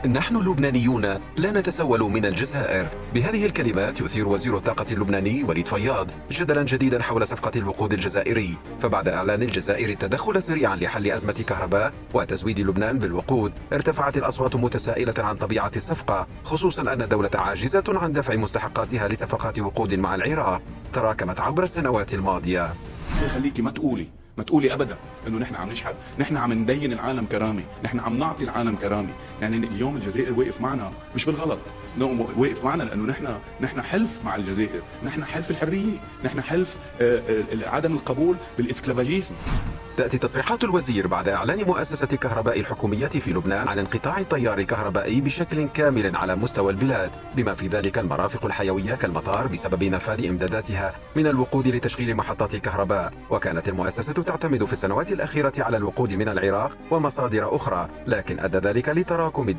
نحن اللبنانيون لا نتسول من الجزائر. بهذه الكلمات يثير وزير الطاقة اللبناني وليد فياض جدلا جديدا حول صفقة الوقود الجزائري. فبعد إعلان الجزائر التدخل سريعا لحل أزمة كهرباء وتزويد لبنان بالوقود، ارتفعت الأصوات متسائلة عن طبيعة الصفقة، خصوصا أن الدولة عاجزة عن دفع مستحقاتها لصفقات وقود مع العراق تراكمت عبر السنوات الماضية. خليكي ما تقولي ابدا انه نحن عم نشحت، نحن عم ندين العالم كرامه، نحن عم نعطي العالم كرامه. يعني اليوم الجزائر وقف معنا مش بالغلط، وقف معنا لانه نحن حلف مع الجزائر، نحن حلف الحريه، نحن حلف عدم القبول بالاسكلافاجيزم. تأتي تصريحات الوزير بعد إعلان مؤسسة الكهرباء الحكومية في لبنان عن انقطاع التيار الكهربائي بشكل كامل على مستوى البلاد، بما في ذلك المرافق الحيوية كالمطار بسبب نفاذ إمداداتها من الوقود لتشغيل محطات الكهرباء. وكانت المؤسسة تعتمد في السنوات الأخيرة على الوقود من العراق ومصادر أخرى، لكن أدى ذلك لتراكم